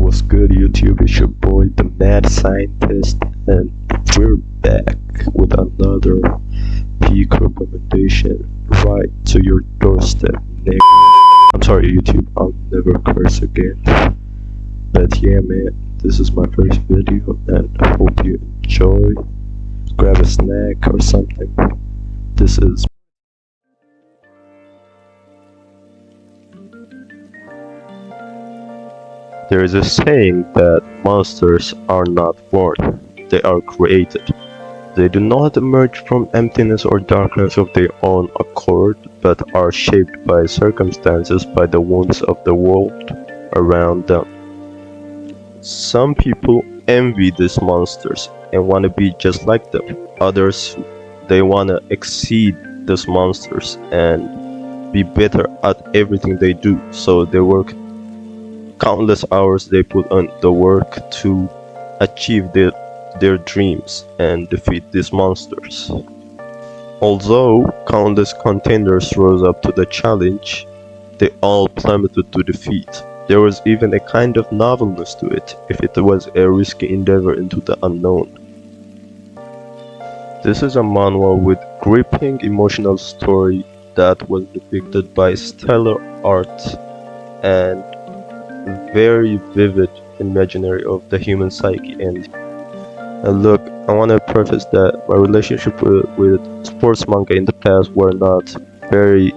What's good, YouTube? It's your boy, the Mad Scientist, and we're back with another peak recommendation right to your doorstep. I'm sorry, YouTube, I'll never curse again. But yeah, man, this is my first video, and I hope you enjoy. Grab a snack or something. This is There is a saying that monsters are not born, they are created. They do not emerge from emptiness or darkness of their own accord, but are shaped by circumstances, by the wounds of the world around them. Some people envy these monsters and want to be just like them. Others, they want to exceed these monsters and be better at everything they do, so they work countless hours. They put on the work to achieve their dreams and defeat these monsters. Although countless contenders rose up to the challenge, they all plummeted to defeat. There was even a kind of novelness to it, if it was a risky endeavor into the unknown. This is a manhwa with gripping emotional story that was depicted by stellar art and very vivid imaginary of the human psyche. And look, I want to preface that my relationship with sports manga in the past were not very,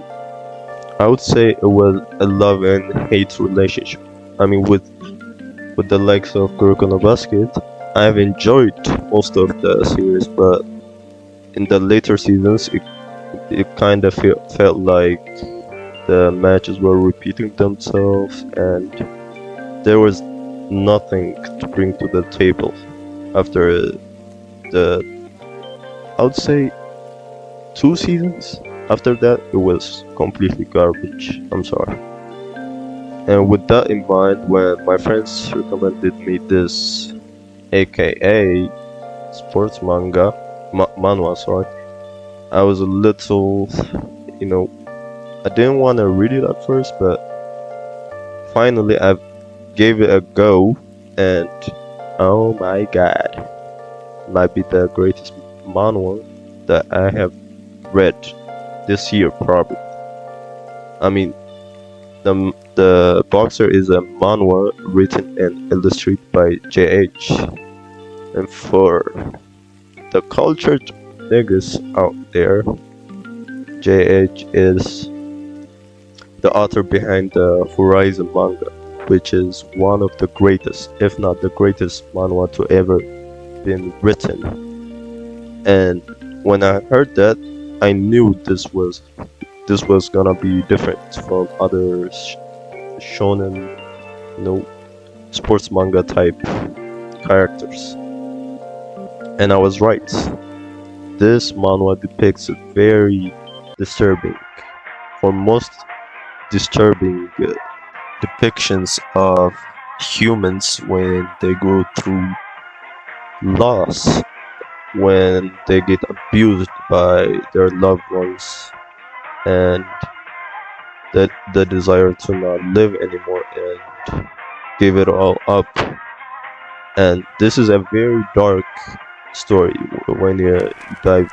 I would say it was a love and hate relationship. I mean, with the likes of Kuroko no Basket, I've enjoyed most of the series, but in the later seasons it kind of felt like the matches were repeating themselves and there was nothing to bring to the table. After I would say 2 seasons after that, it was completely garbage. I'm sorry. And with that in mind, when my friends recommended me this aka sports manhwa, sorry, I was a little, I didn't want to read it at first, but finally I gave it a go, and oh my god, might be the greatest manhwa that I have read this year, probably. I mean, the boxer is a manhwa written and illustrated by JH, and for the cultured niggas out there, JH is the author behind the Horizon manga, which is one of the greatest, if not the greatest manhwa to ever been written. And when I heard that, I knew this was gonna be different from other shonen, sports manga type characters. And I was right. This manhwa depicts very disturbing, or most disturbing depictions of humans when they go through loss, when they get abused by their loved ones, and the desire to not live anymore and give it all up. And this is a very dark story when you dive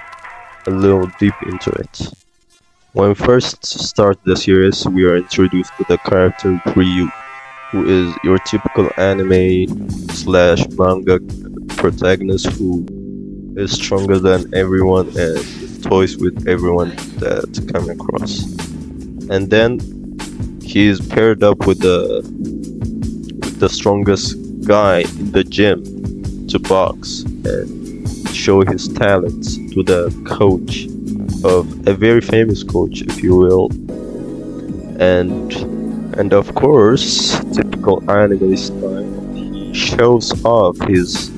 a little deep into it. When we first start the series, we are introduced to the character Ryu, who is your typical anime slash manga protagonist who is stronger than everyone and toys with everyone that come across. And then he is paired up with the strongest guy in the gym to box and show his talents to the coach of a very famous coach, if you will. And of course, typical anime style, he shows off his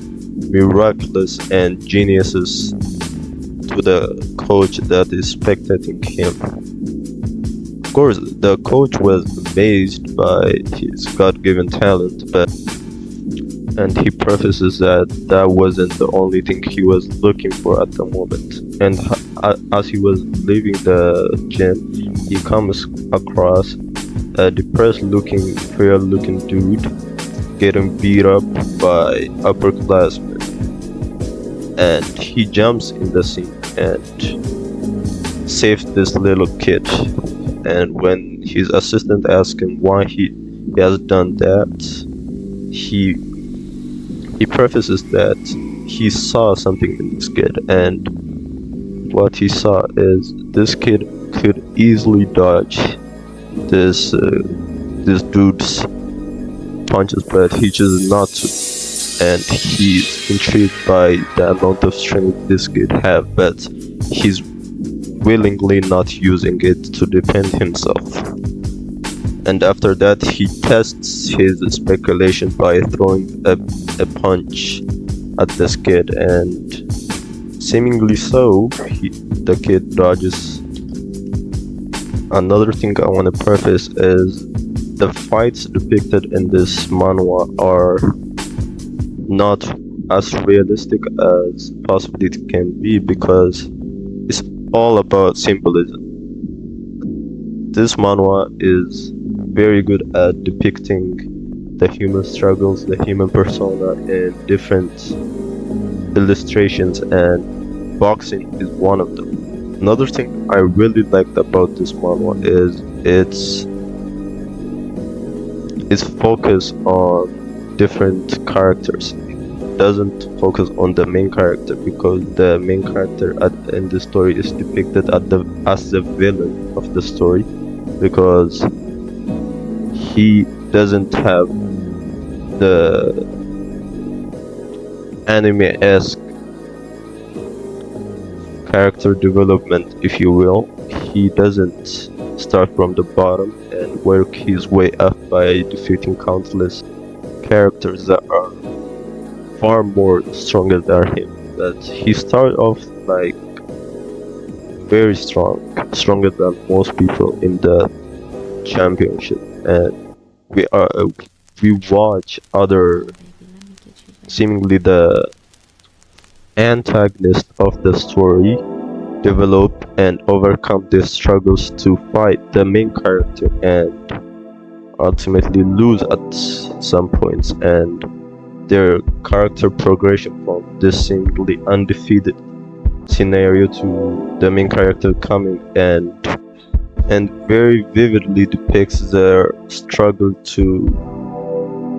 miraculous and geniuses to the coach that is spectating him. Of course, the coach was amazed by his God-given talent, and he prefaces that wasn't the only thing he was looking for at the moment. And as he was leaving the gym, he comes across a depressed looking, frail looking dude getting beat up by upperclassmen, and he jumps in the scene and saves this little kid. And when his assistant asks him why he has done that, he he prefaces that he saw something in this kid, and what he saw is this kid could easily dodge this dude's punches, but he chooses not to. And he's intrigued by the amount of strength this kid have, but he's willingly not using it to defend himself. And after that, he tests his speculation by throwing a punch at this kid, and seemingly so, the kid dodges. Another thing I want to preface is the fights depicted in this manhwa are not as realistic as possibly it can be, because it's all about symbolism. This manhwa is very good at depicting the human struggles, the human persona in different illustrations, and boxing is one of them. Another thing I really liked about this manhwa is its focus on different characters. It doesn't focus on the main character, because the main character in the story is depicted as the villain of the story, because he doesn't have the anime-esque character development, if you will. He doesn't start from the bottom and work his way up by defeating countless characters that are far more stronger than him. But he started off like very strong, stronger than most people in the championship, and we watch other seemingly the antagonist of the story develop and overcome their struggles to fight the main character, and ultimately lose at some points, and their character progression from this seemingly undefeated scenario to the main character coming and very vividly depicts their struggle to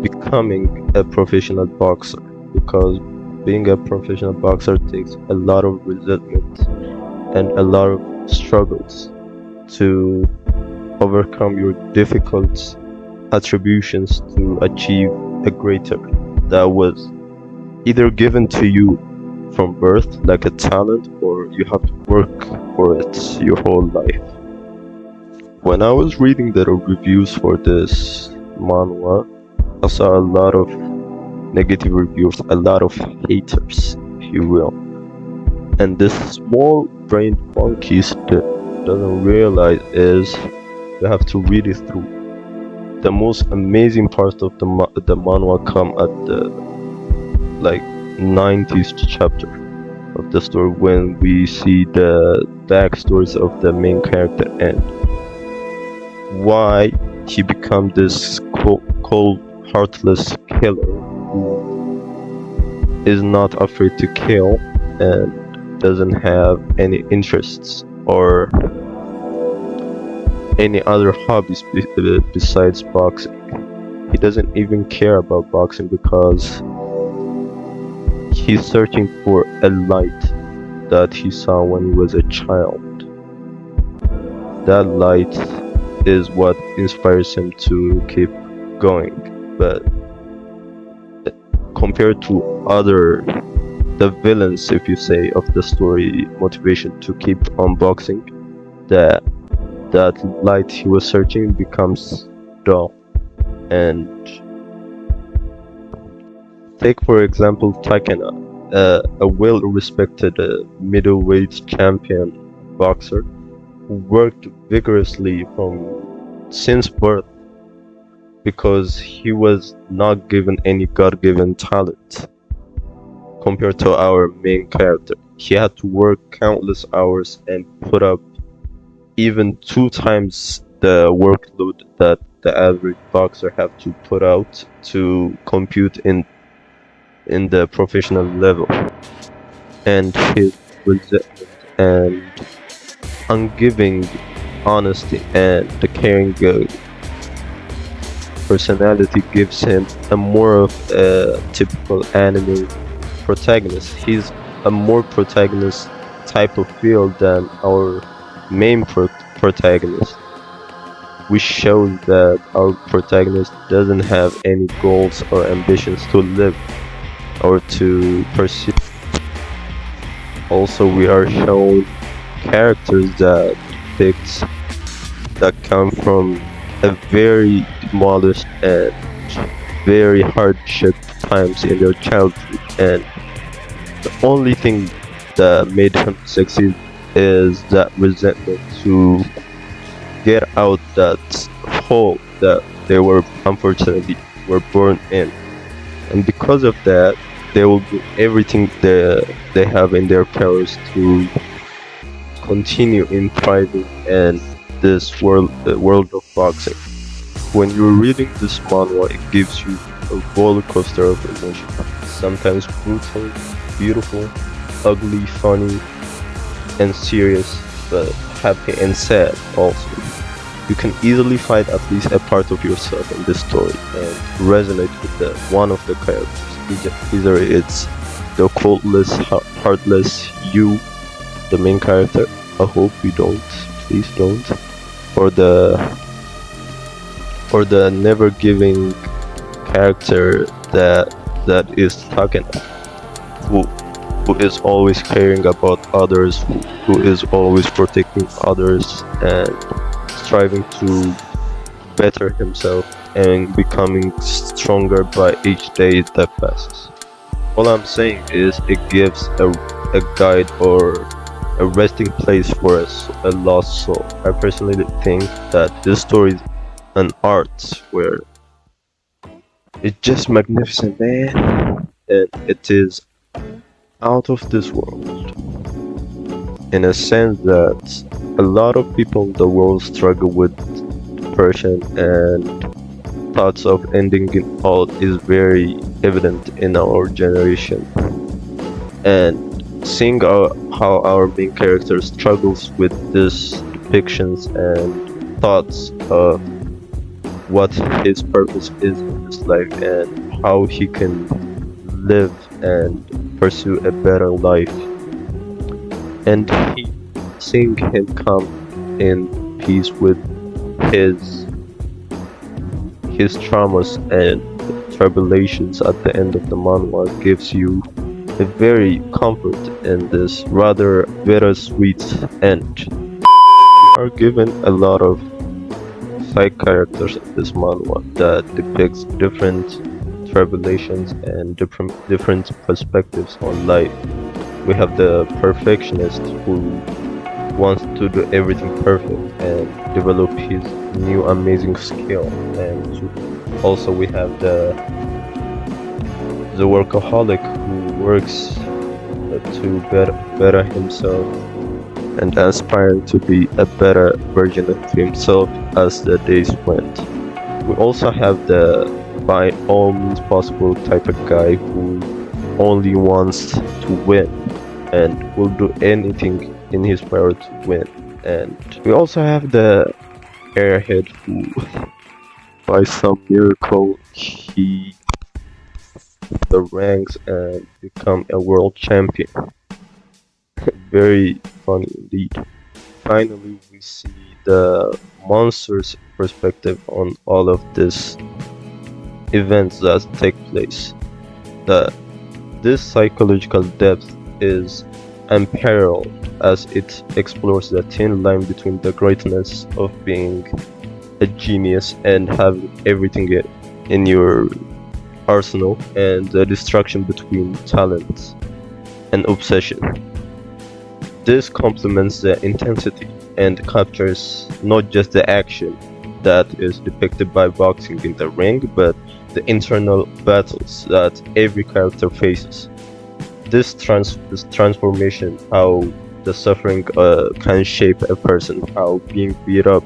becoming a professional boxer, because being a professional boxer takes a lot of resentment and a lot of struggles to overcome your difficult attributions to achieve a greater that was either given to you from birth like a talent, or you have to work for it your whole life. When I was reading the reviews for this manhwa, I saw a lot of negative reviews, a lot of haters, if you will. And this small brained monkeys that doesn't realize is you have to read it through. The most amazing part of the manhwa come at the like 90th chapter of the story, when we see the backstories of the main character and why he become this cold, heartless killer who is not afraid to kill and doesn't have any interests or any other hobbies besides boxing. He doesn't even care about boxing because he's searching for a light that he saw when he was a child. That light is what inspires him to keep going. But compared to the villains, if you say, of the story, motivation to keep on boxing, that light he was searching becomes dull. And take for example Takena, a well-respected middleweight champion boxer who worked vigorously since birth, because he was not given any God-given talent compared to our main character. He had to work countless hours and put up even 2 times the workload that the average boxer have to put out to compete in the professional level. And his resentment and ungiving honesty and the caring personality gives him a more of a typical anime protagonist. He's a more protagonist type of feel than our main protagonist, which shows that our protagonist doesn't have any goals or ambitions to live or to pursue. Also, we are shown characters that come from a very demolished and very hardship times in their childhood, and the only thing that made him succeed is that resentment to get out that hole that they were unfortunately were born in, and because of that they will do everything they have in their powers to continue in thriving in this world, the world of boxing. When you're reading this manhwa, it gives you a roller coaster of emotion. Sometimes brutal, beautiful, ugly, funny, and serious, but happy and sad also. You can easily find at least a part of yourself in this story and resonate with one of the characters. Either it's the coldless, heartless you, the main character. I hope you don't. Please don't. Or the never giving character that is Taken, who who is always caring about others, who is always protecting others and striving to better himself and becoming stronger by each day that passes. All I'm saying is it gives a guide or a resting place for a lost soul. I personally think that this story is an art where it's just magnificent, man, and it is out of this world in a sense that a lot of people in the world struggle with depression, and thoughts of ending it all is very evident in our generation. And seeing how our main character struggles with these depictions and thoughts of what his purpose is in this life and how he can live and pursue a better life, and seeing him come in peace with his traumas and tribulations at the end of the manhwa gives you a very comfort in this rather bittersweet end. We are given a lot of side characters in this manhwa that depicts different tribulations and different perspectives on life. We have the perfectionist who wants to do everything perfect and develop his new amazing skill, and also we have the workaholic who works to better himself and aspiring to be a better version of himself as the days went. We also have the by all means possible type of guy who only wants to win and will do anything in his power to win. And we also have the airhead who by some miracle he the ranks and become a world champion. Very funny indeed. Finally, we see the monster's perspective on all of this events that take place. That this psychological depth is unparalleled as it explores the thin line between the greatness of being a genius and having everything in your arsenal and the distraction between talent and obsession. This complements the intensity and captures not just the action that is depicted by boxing in the ring, but the internal battles that every character faces. This transformation, how the suffering can shape a person, how being beat up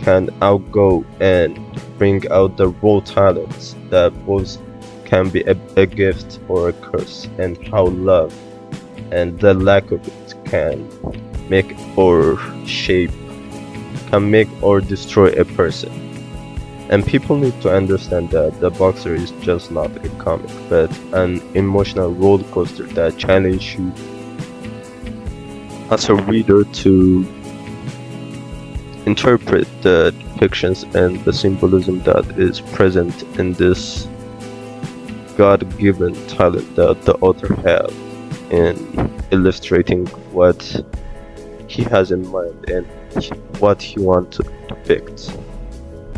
can outgo and bring out the raw talents that both can be a gift or a curse, and how love and the lack of it can make or shape, can make or destroy a person. And people need to understand that the boxer is just not a comic, but an emotional roller coaster that challenges you as a reader to interpret the depictions and the symbolism that is present in this God-given talent that the author had in illustrating what he has in mind and what he wants to depict.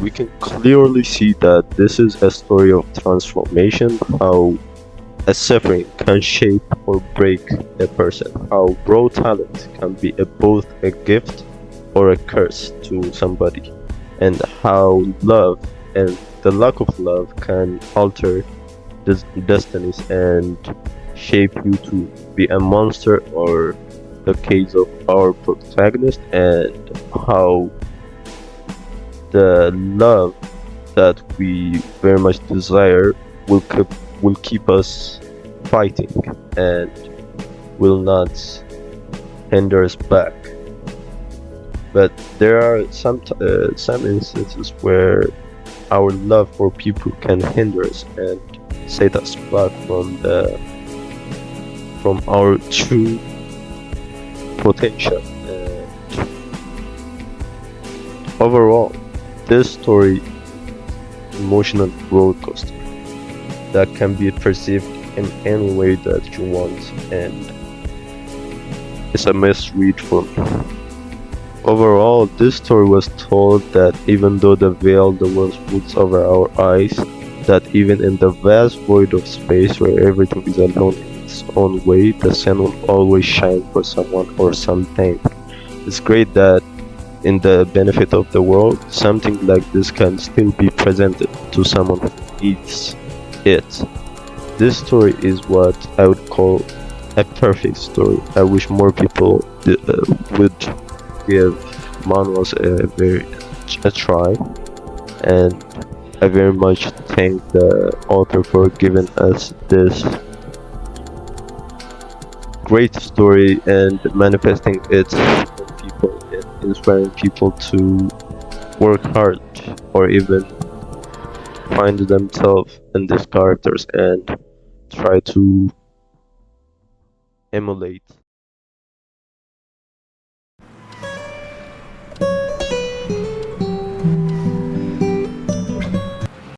We can clearly see that this is a story of transformation, how a suffering can shape or break a person, how raw talent can be both a gift or a curse to somebody, and how love and the lack of love can alter destinies and shape you to be a monster, or the case of our protagonist, and how the love that we very much desire will keep us fighting and will not hinder us back. But there are some instances where our love for people can hinder us and set us back from our true potential. And overall, this story is an emotional roller coaster that can be perceived in any way that you want, and it's a must read for me. Overall, this story was told that even though the veil the world puts over our eyes, that even in the vast void of space where everything is alone in its own way, the sun will always shine for someone or something. It's great that in the benefit of the world, something like this can still be presented to someone who needs it. This story is what I would call a perfect story. I wish more people would give manhwas a try, and I very much thank the author for giving us this great story and manifesting it in people and inspiring people to work hard or even find themselves in these characters and try to emulate